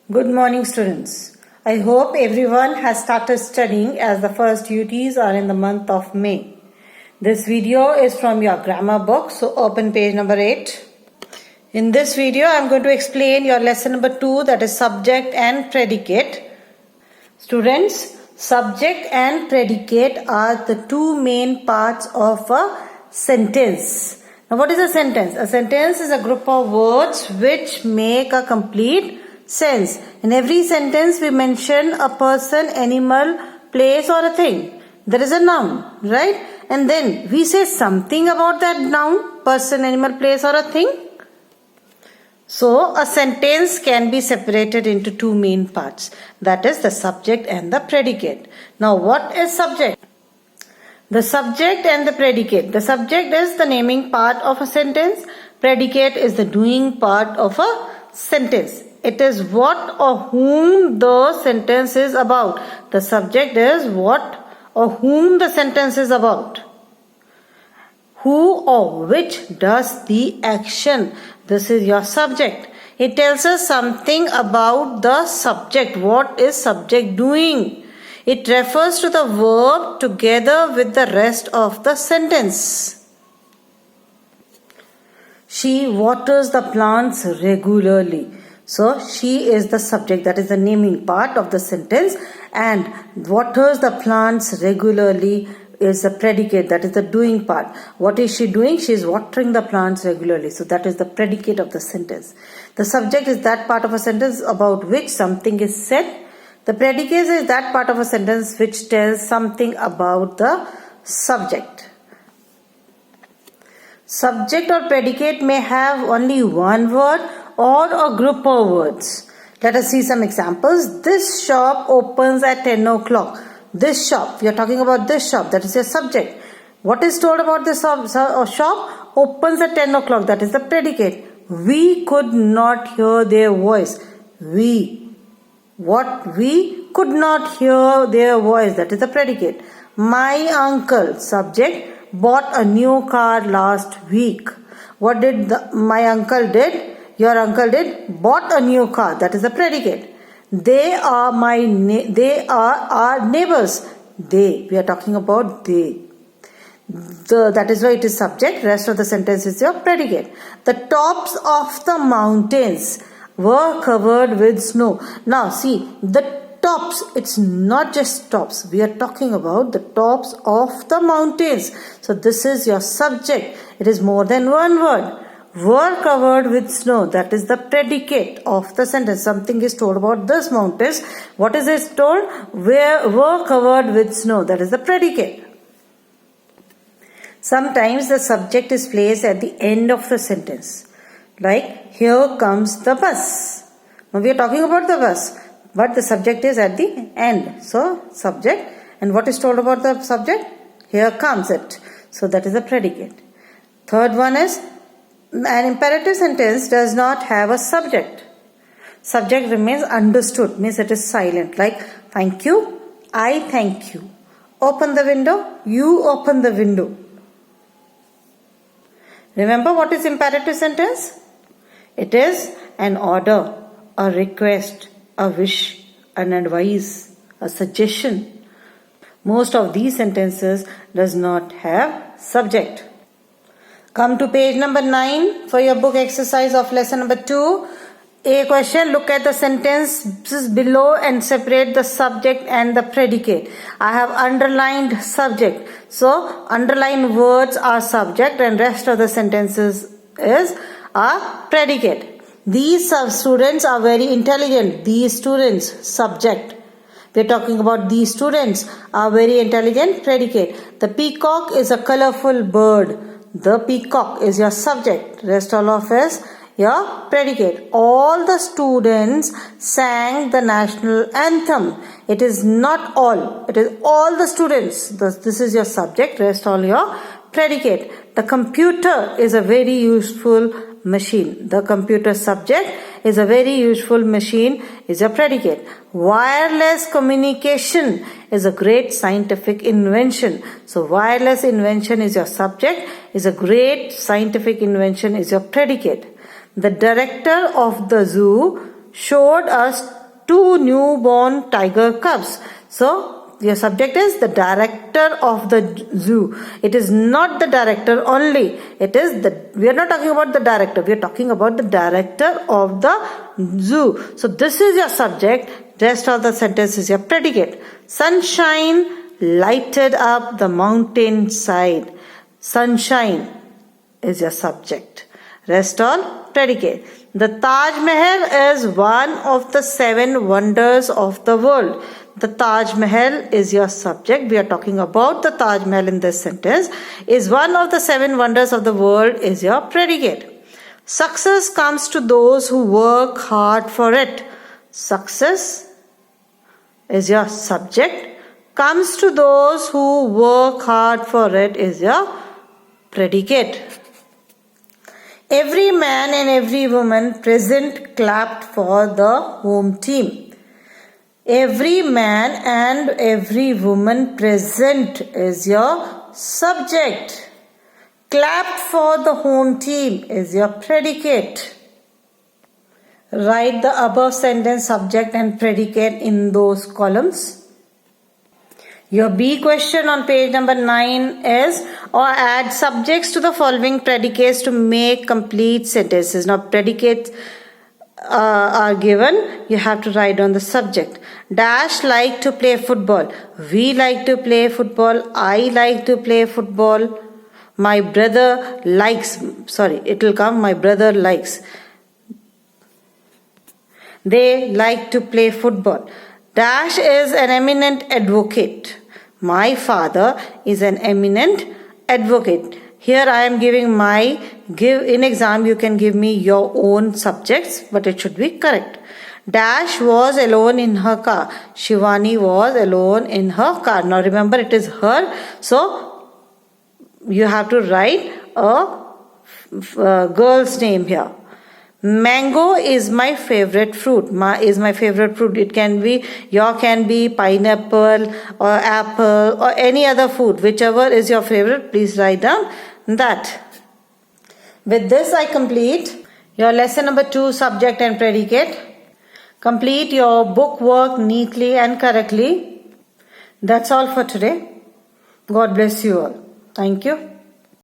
Good morning, students. I hope everyone has started studying as the first duties are in the month of May. This video is from your grammar book, so open page number 8. In this video, I am going to explain your lesson number 2, that is subject and predicate. Students, subject and predicate are the two main parts of a sentence. Now, what is a sentence? A sentence is a group of words which make a complete sense. In every sentence we mention a person, animal, place or a thing. There is a noun, right? And then we say something about that noun, person, animal, place or a thing. So a sentence can be separated into two main parts. That is the subject and the predicate. Now what is subject? The subject and the predicate. The subject is the naming part of a sentence. Predicate is the doing part of a sentence. It is what or whom the sentence is about. The subject is what or whom the sentence is about. Who or which does the action. This is your subject. It tells us something about the subject. What is subject doing? It refers to the verb together with the rest of the sentence. She waters the plants regularly. So, she is the subject, that is the naming part of the sentence, and waters the plants regularly is the predicate, that is the doing part. What is she doing? She is watering the plants regularly. So, that is the predicate of the sentence. The subject is that part of a sentence about which something is said. The predicate is that part of a sentence which tells something about the subject. Subject or predicate may have only one word or a group of words. Let us see some examples. This shop opens at 10 o'clock. This shop, we are talking about this shop, that is your subject. What is told about this shop? Opens at 10 o'clock, that is the predicate. We could not hear their voice. We could not hear their voice, that is the predicate. My uncle, subject, bought a new car last week. What did my uncle did? Your uncle did bought a new car. That is the predicate. They are our neighbors. They. We are talking about they. That is why it is subject. Rest of the sentence is your predicate. The tops of the mountains were covered with snow. Now see, the tops. It's not just tops. We are talking about the tops of the mountains. So this is your subject. It is more than one word. Were covered with snow. That is the predicate of the sentence. Something is told about this mountains. What is it told? Were covered with snow. That is the predicate. Sometimes the subject is placed at the end of the sentence. Like, here comes the bus. Now we are talking about the bus. But the subject is at the end. So, subject. And what is told about the subject? Here comes it. So, that is the predicate. Third one is, an imperative sentence does not have a subject. Subject remains understood, means it is silent. Like, thank you, I thank you. Open the window, you open the window. Remember what is imperative sentence? It is an order, a request, a wish, an advice, a suggestion. Most of these sentences does not have subject. Come to page number 9 for your book exercise of lesson number 2. A question, look at the sentences below and separate the subject and the predicate. I have underlined subject. So, underlined words are subject and rest of the sentences is a predicate. These students are very intelligent. These students, subject. We are talking about these students are very intelligent, predicate. The peacock is a colorful bird. The peacock is your subject. Rest all of is your predicate. All the students sang the national anthem. It is not all. It is all the students. This is your subject. Rest all your predicate. The computer is a very useful machine. The computer subject is a very useful machine is a predicate. Wireless communication is a great scientific invention. So wireless invention is your subject, is a great scientific invention is your predicate. The director of the zoo showed us 2 newborn tiger cubs. So, your subject is the director of the zoo. It is not the director only. We are not talking about the director. We are talking about the director of the zoo. So this is your subject. Rest of the sentence is your predicate. Sunshine lighted up the mountainside. Sunshine is your subject. Rest all predicate. The Taj Mahal is one of the 7 wonders of the world. The Taj Mahal is your subject. We are talking about the Taj Mahal in this sentence. Is one of the 7 wonders of the world is your predicate. Success comes to those who work hard for it. Success is your subject. Comes to those who work hard for it is your predicate. Every man and every woman present clapped for the home team. Every man and every woman present is your subject. Clapped for the home team is your predicate. Write the above sentence subject and predicate in those columns. Your B question on page number 9 is, or add subjects to the following predicates to make complete sentences. Now predicates are given, you have to write down the subject. Dash like to play football. We like to play football. I like to play football. My brother likes. My brother likes. They like to play football. Dash is an eminent advocate. My father is an eminent advocate. Here I am giving in exam you can give me your own subjects, but it should be correct. Dash was alone in her car. Shivani was alone in her car. Now remember it is her. So you have to write a girl's name here. Mango is my favorite fruit. Is my favorite fruit. It can be, can be pineapple or apple or any other food. Whichever is your favorite, please write down that. With this I complete your lesson number 2, subject and predicate. Complete your book work neatly and correctly. That's all for today. God bless you all. Thank you.